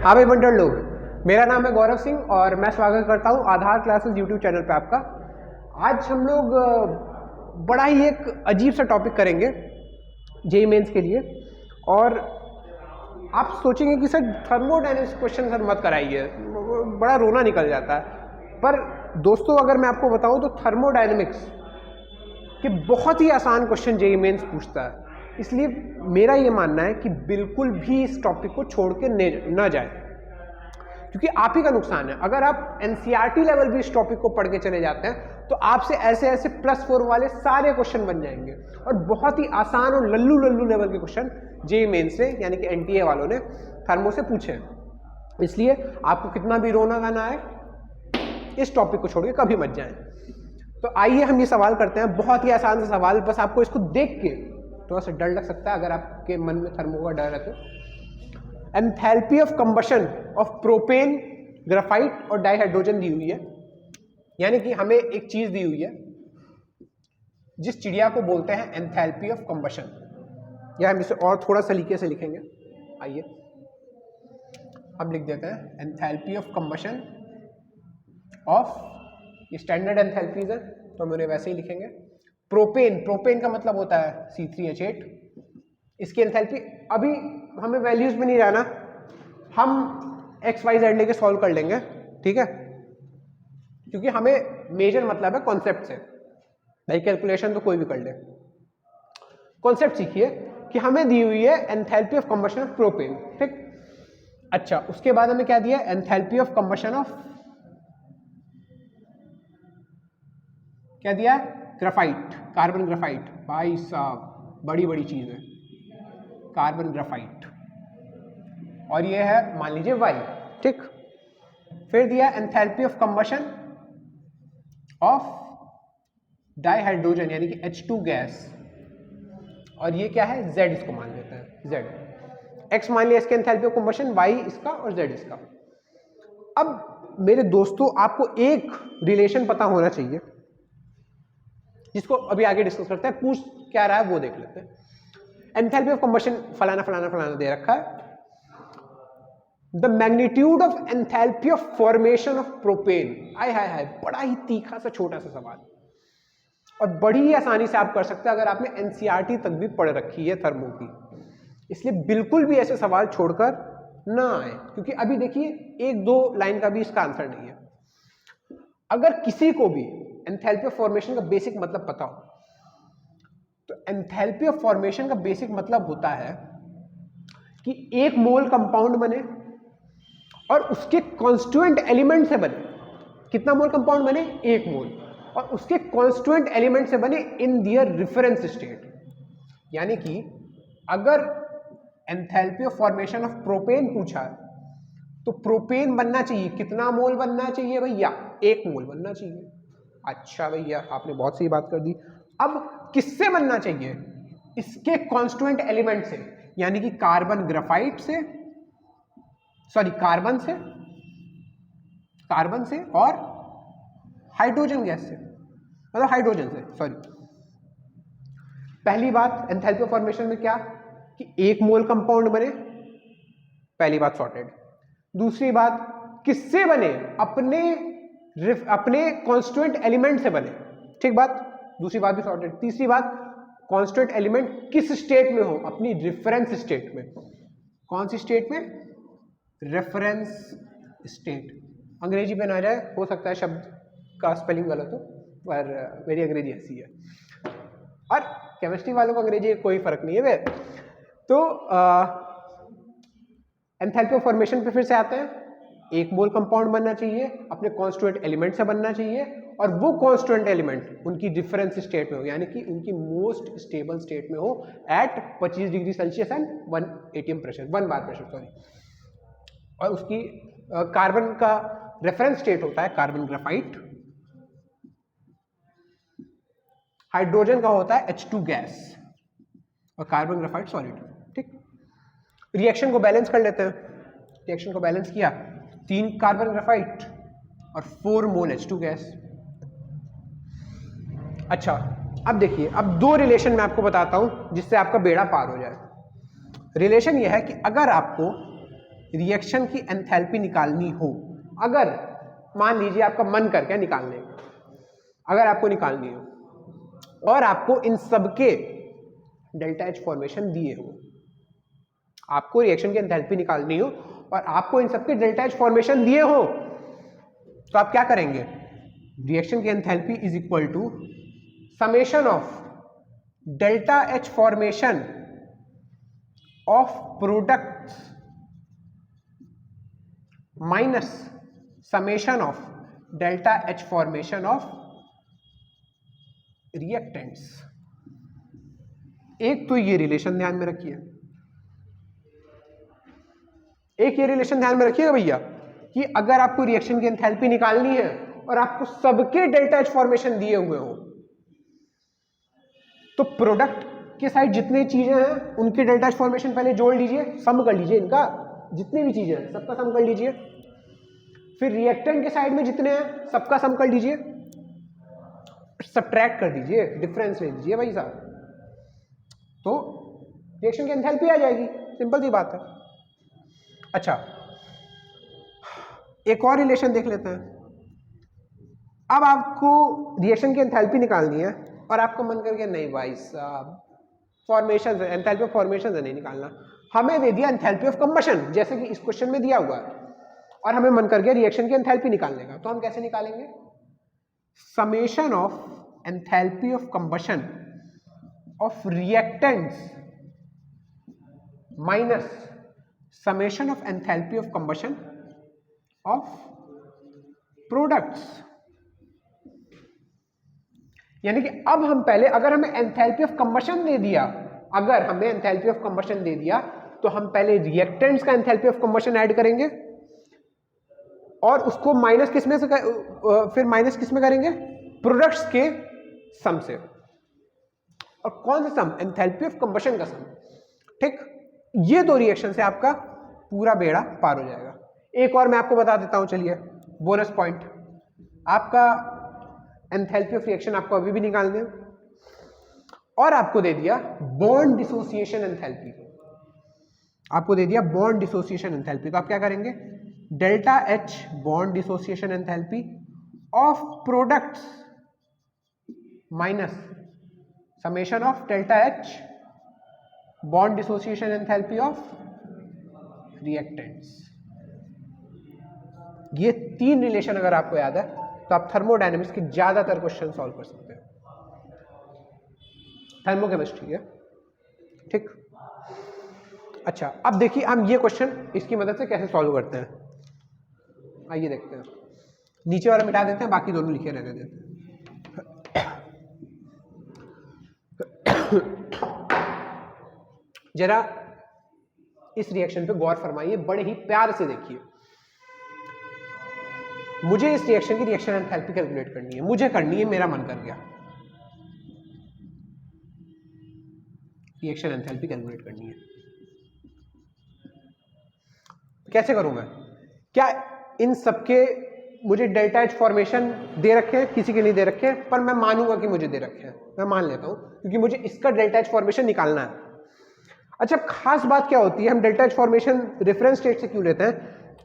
हाँ भाई बंडर लोग, मेरा नाम है गौरव सिंह और मैं स्वागत करता हूँ आधार क्लासेस यूट्यूब चैनल पे आपका। आज हम लोग बड़ा ही एक अजीब सा टॉपिक करेंगे जेईई मेंस के लिए। और आप सोचेंगे कि सर थर्मोडायनेमिक्स क्वेश्चन सर मत कराइए, बड़ा रोना निकल जाता है। पर दोस्तों अगर मैं आपको बताऊँ तो थर्मोडायनेमिक्स के बहुत ही आसान क्वेश्चन जेईई मेंस पूछता है। इसलिए मेरा ये मानना है कि बिल्कुल भी इस टॉपिक को छोड़ के न जाए, क्योंकि आप ही का नुकसान है। अगर आप एनसीईआरटी लेवल भी इस टॉपिक को पढ़ के चले जाते हैं तो आपसे ऐसे ऐसे +4 वाले सारे क्वेश्चन बन जाएंगे और बहुत ही आसान और लल्लू लल्लू लेवल के क्वेश्चन जेईई मेंस से यानी कि एनटीए वालों ने थर्मो से पूछे हैं। इसलिए आपको कितना भी रोना गाना आए, इस टॉपिक को छोड़ के कभी मत जाएं। तो आइए हम ये सवाल करते हैं, बहुत ही आसान सा सवाल। बस आपको इसको देख के थोड़ा सा डर लग सकता है अगर आपके मन में थर्मो का डर है तो। Enthalpy of combustion of propane, graphite और डाइहाइड्रोजन दी हुई है, यानी कि हमें एक चीज दी हुई है जिस चिड़िया को बोलते हैं एंथैल्पी ऑफ कंबशन, या हम इसे और थोड़ा सलीके से लिखेंगे। आइए अब लिख देते हैं एंथैल्पी ऑफ कंबशन ऑफ, ये स्टैंडर्ड एंथैल्पीज है तो हम उन्हें वैसे ही लिखेंगे। प्रोपेन, प्रोपेन का मतलब होता है C3H8। इसकी एंथैल्पी अभी हमें वैल्यूज में नहीं जाना, हम XYZ लेके सॉल्व कर लेंगे, ठीक है, क्योंकि हमें मेजर मतलब है कॉन्सेप्ट से। भाई कैलकुलेशन तो कोई भी कर ले, कॉन्सेप्ट सीखिए कि हमें दी हुई है enthalpy of combustion of propane, ठीक। अच्छा, उसके बाद हमें क्या दिया, एंथैल्पी ऑफ कंबशन ऑफ, क्या दिया, ग्राफाइट, कार्बन ग्राफाइट। भाई साहब बड़ी बड़ी चीज है कार्बन ग्राफाइट, और ये है मान लीजिए Y, ठीक। फिर दिया enthalpy of combustion of dihydrogen यानी कि H2 गैस, और ये क्या है, Z इसको मान लेते हैं, Z। X मान लिया इसके एंथैल्पी ऑफ कंबशन, Y इसका और Z इसका। अब मेरे दोस्तों आपको एक रिलेशन पता होना चाहिए जिसको अभी आगे डिस्कस करते हैं। पूछ क्या रहा है वो देख लेते हैं। एंथैल्पी ऑफ कंबशन फलाना फलाना फलाना दे रखा है। The magnitude of enthalpy of formation of propane. आय हाय हाय, बड़ा ही तीखा सा छोटा सा सवाल और बड़ी ही आसानी से आप कर सकते हैं अगर आपने एनसीईआरटी तक भी पढ़ रखी है थर्मो की। इसलिए बिल्कुल भी ऐसे सवाल छोड़कर ना आए, क्योंकि अभी देखिए 1-2 लाइन का भी इसका आंसर नहीं है। अगर किसी को भी एंथैल्पी ऑफ फॉर्मेशन का बेसिक मतलब पता हो तो एंथैल्पी ऑफ फॉर्मेशन का बेसिक मतलब होता है कि एक मोल कंपाउंड बने और उसके कॉन्स्टिट्यूएंट एलिमेंट से बने। कितना मोल कंपाउंड बने, 1 मोल, और उसके कॉन्स्टिट्यूएंट एलिमेंट से बने इन दियर रेफरेंस स्टेट। यानी कि अगर enthalpy of formation of propane पूछा तो प्रोपेन बनना चाहिए, कितना मोल बनना चाहिए भैया, 1 मोल बनना चाहिए। अच्छा भैया आपने बहुत सही बात कर दी। अब किससे बनना चाहिए, इसके कॉन्स्टिट्यूएंट एलिमेंट से, यानी कि कार्बन ग्राफाइट से, सॉरी कार्बन से और हाइड्रोजन गैस से, मतलब हाइड्रोजन से, सॉरी। पहली बात एंथैल्पी ऑफ फॉर्मेशन में क्या कि 1 मोल कंपाउंड बने, पहली बात सॉर्टेड। दूसरी बात किससे बने, अपने कॉन्स्टिट्यूएंट एलिमेंट से बने, ठीक बात, दूसरी बात भी सॉर्टेड। तीसरी बात कॉन्स्टिट्यूएंट एलिमेंट किस स्टेट में हो, अपनी रेफरेंस स्टेट में। कौन सी स्टेट में, रेफरेंस स्टेट। अंग्रेजी में ना जाए, हो सकता है शब्द का स्पेलिंग गलत हो, पर मेरी अंग्रेजी ऐसी है और केमिस्ट्री वालों को अंग्रेजी कोई फर्क नहीं है वे। तो एंथैल्पी ऑफ फॉर्मेशन पे फिर से आते हैं। 1 मोल कंपाउंड बनना चाहिए, अपने कॉन्स्टिट्यूएंट एलिमेंट से बनना चाहिए, और वो कॉन्स्टिट्यूएंट एलिमेंट उनकी डिफरेंस स्टेट में हो, यानी कि उनकी मोस्ट स्टेबल स्टेट में हो at 25 degree Celsius and 1 atm pressure, 1 bar pressure, sorry. और उसकी कार्बन का रेफरेंस स्टेट होता है कार्बन ग्राफाइट, हाइड्रोजन का होता है H2 गैस और कार्बन ग्राफाइट सॉलिड, ठीक। रिएक्शन को बैलेंस कर लेते हैं। रिएक्शन को बैलेंस किया, 3 कार्बन ग्राफाइट और 4 मोल H2 गैस। अच्छा, अब देखिए, अब 2 रिलेशन मैं आपको बताता हूं जिससे आपका बेड़ा पार हो जाए। रिलेशन यह है कि अगर आपको रिएक्शन की एंथैल्पी निकालनी हो, अगर मान लीजिए आपका मन कर गया निकालने का, अगर आपको निकालनी हो और आपको इन सबके डेल्टा एच फॉर्मेशन दिए हो, आपको रिएक्शन की एंथैल्पी निकालनी हो और आपको इन सबके डेल्टा एच फॉर्मेशन दिए हो, तो आप क्या करेंगे? रिएक्शन की enthalpy is equal to summation of delta H formation of product minus summation of delta H formation of reactants. एक तो ये रिलेशन ध्यान में रखिए, एक ये रिलेशन ध्यान में रखिएगा भैया कि अगर आपको रिएक्शन की एंथैल्पी निकालनी है और आपको सबके डेल्टा एच फॉर्मेशन दिए हुए हो, तो प्रोडक्ट के साइड जितनी चीजें हैं उनके डेल्टा एच फॉर्मेशन पहले जोड़ लीजिए, सम कर लीजिए, इनका जितनी भी चीजें हैं सबका सम कर लीजिए। फिर रिएक्टेंट के साइड में जितने हैं सबका सम कर लीजिए, सब्ट्रैक्ट कर दीजिए, डिफरेंस ले लीजिए भाई साहब, तो रिएक्शन की एंथैल्पी आ जाएगी। सिंपल सी बात है। अच्छा, एक और रिलेशन देख लेते हैं। अब आपको रिएक्शन की एंथैल्पी निकालनी है और आपको मन करके नहीं भाई साहब फॉर्मेशन, एंथैल्पी ऑफ फॉर्मेशन से नहीं निकालना, हमें दे दिया एंथैल्पी ऑफ कंबशन, जैसे कि इस क्वेश्चन में दिया हुआ है, और हमें मन कर गया रिएक्शन की एंथैल्पी निकालने का, तो हम कैसे निकालेंगे? Summation of enthalpy of combustion of reactants minus summation of enthalpy of combustion of products. यानी कि अब हम पहले, अगर हमें एंथैल्पी ऑफ कंबशन दे दिया, अगर हमें एंथैल्पी ऑफ कंबशन दे दिया, तो हम पहले रिएक्टेंट्स का एंथैल्पी ऑफ कंबशन ऐड करेंगे और उसको माइनस किस में से फिर माइनस किस में करेंगे? प्रोडक्ट्स के सम से। और कौन सा सम? एंथैल्पी ऑफ कंबशन का सम। ठीक, ये दो रिएक्शन से आपका पूरा बेड़ा पार हो जाएगा। एक और मैं आपको बता देता हूं, चलिए बोनस पॉइंट, आपका एंथैल्पी ऑफ रिएक्शन आपको अभी भी निकालने हैं और आपको दे दिया बॉन्ड डिसोसिएशन एंथैल्पी, आपको दे दिया बॉन्ड डिसोसिएशन एंथैल्पी, तो आप क्या करेंगे? Delta H bond dissociation enthalpy of products minus summation of delta H bond dissociation enthalpy of reactants. ये तीन रिलेशन अगर आपको याद है तो आप थर्मोडायनेमिक्स के ज्यादातर क्वेश्चन सॉल्व कर सकते हैं, थर्मोकेमिस्ट्री है। ठीक, अच्छा, अब देखिए हम ये क्वेश्चन इसकी मदद से कैसे सॉल्व करते हैं, आइए देखते हैं। नीचे वाला मिटा देते हैं, बाकी दोनों लिखे रहने देते हैं। जरा इस रिएक्शन पे गौर फरमाइए, बड़े ही प्यार से देखिए। मुझे इस रिएक्शन की रिएक्शन एंथैल्पी कैलकुलेट करनी है, मुझे करनी है, मेरा मन कर गया रिएक्शन एंथैल्पी कैलकुलेट करनी है। कैसे करूं मैं? क्या इन सबके मुझे डेल्टा एच फॉर्मेशन दे रखे हैं, किसी के नहीं दे रखे हैं, पर मैं मानूंगा कि मुझे दे रखे हैं, मैं मान लेता हूं क्योंकि मुझे इसका डेल्टा एच फॉर्मेशन निकालना है। अच्छा, खास बात क्या होती है, हम delta H formation reference state से क्यों लेते हैं?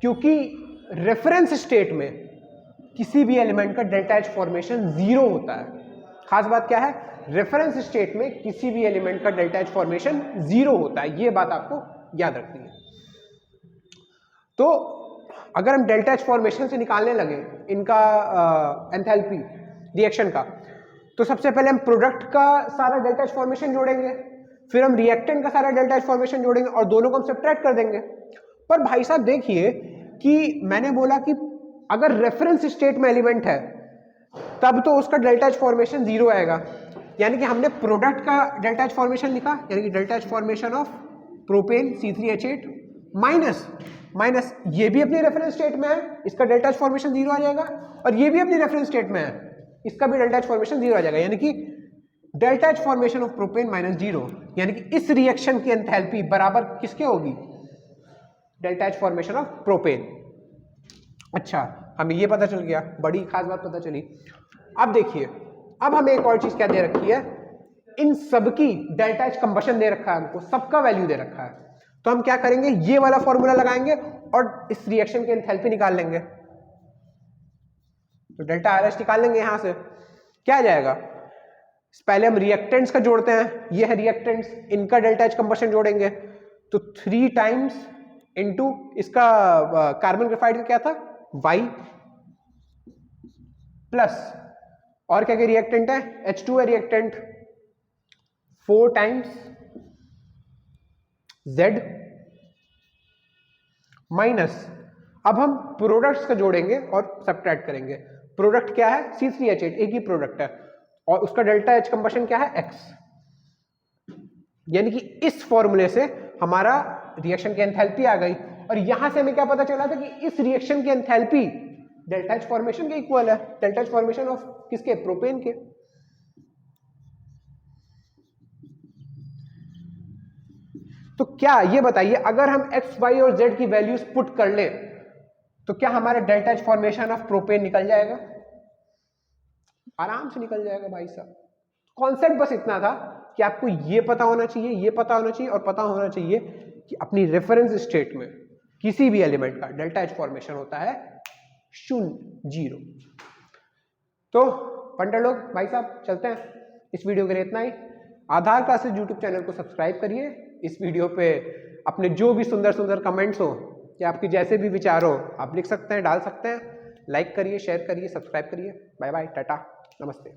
क्योंकि रेफरेंस स्टेट में किसी भी एलिमेंट का डेल्टा एच फॉर्मेशन जीरो होता है। खास बात क्या है? रेफरेंस स्टेट में किसी भी एलिमेंट का डेल्टा एच फॉर्मेशन जीरो होता है, ये बात आपको याद रखनी है। तो अगर हम डेल्टा एच फॉर्मेशन से निकालने लगे इनका एंथैल्पी रिएक्शन का, तो सबसे पहले हम प्रोडक्ट का सारा डेल्टा एच फॉर्मेशन जोड़ेंगे, फिर हम रिएक्टेंट का सारा डेल्टा एच फॉर्मेशन जोड़ेंगे और दोनों को हम सब्ट्रैक्ट कर देंगे। पर भाई साहब देखिए कि मैंने बोला कि अगर रेफरेंस स्टेट में एलिमेंट है तब तो उसका डेल्टा एच फॉर्मेशन जीरो आएगा, यानी कि हमने प्रोडक्ट का डेल्टा एच फॉर्मेशन लिखा, यानी कि delta H formation of propane C3H8 minus ये भी अपनी रेफरेंस स्टेट में है, इसका डेल्टा एच फॉर्मेशन जीरो आ जाएगा, और ये भी अपनी रेफरेंस स्टेट में है, इसका भी डेल्टा एच फॉर्मेशन जीरो आ जाएगा, यानी कि delta H formation of propane minus zero, यानी कि इस रिएक्शन की एंथैल्पी बराबर किसके होगी? Delta H formation of propane. अच्छा, हमें ये पता चल गया, बड़ी खास बात पता चली। अब देखिए, अब हमें एक और चीज क्या दे रखी है, इन सबकी डेल्टा एच कंबशन दे रखा है, हमको सबका वैल्यू दे रखा है, तो हम क्या करेंगे, ये वाला फॉर्मूला लगाएंगे और इस रिएक्शन की एंथैल्पी निकाल लेंगे। तो डेल्टा आर एच निकाल लेंगे यहां से, क्या आ जाएगा, पहले हम रिएक्टेंट्स का जोड़ते हैं, ये है रिएक्टेंट्स, इनका डेल्टा एच कंबशन जोड़ेंगे, तो 3 टाइम्स इनटू इसका कार्बन ग्रेफाइड का क्या था Y प्लस और क्या क्या रिएक्टेंट है, H2 है रिएक्टेंट, 4 टाइम्स Z माइनस, अब हम प्रोडक्ट्स का जोड़ेंगे और सब्ट्रैक्ट करेंगे। प्रोडक्ट क्या है, C3H8, एक ही प्रोडक्ट है, और उसका डेल्टा एच कंबशन क्या है X। यानी कि इस फॉर्मूले से हमारा रिएक्शन की एंथैल्पी आ गई, और यहां से हमें क्या पता चला था कि इस रिएक्शन की एंथैल्पी डेल्टा एच फॉर्मेशन के इक्वल है, डेल्टा एच फॉर्मेशन ऑफ किसके, प्रोपेन के। तो क्या ये बताइए, अगर हम एक्स वाई और जेड की वैल्यूज पुट कर ले तो क्या हमारा delta H formation of propane निकल जाएगा, आराम से निकल जाएगा भाई साहब। कॉन्सेप्ट बस इतना था कि आपको ये पता होना चाहिए, ये पता होना चाहिए, और पता होना चाहिए कि अपनी रेफरेंस स्टेट में किसी भी एलिमेंट का डेल्टा एच फॉर्मेशन होता है 0। तो पंडित लोग भाई साहब चलते हैं, इस वीडियो के लिए इतना ही। आधार क्लासेस यूट्यूब चैनल को सब्सक्राइब करिए, इस वीडियो पे अपने जो भी सुंदर सुंदर कमेंट्स हो या आपके जैसे भी विचार हो आप लिख सकते हैं, डाल सकते हैं। लाइक करिए, शेयर करिए, सब्सक्राइब करिए। बाय बाय, टाटा, नमस्ते।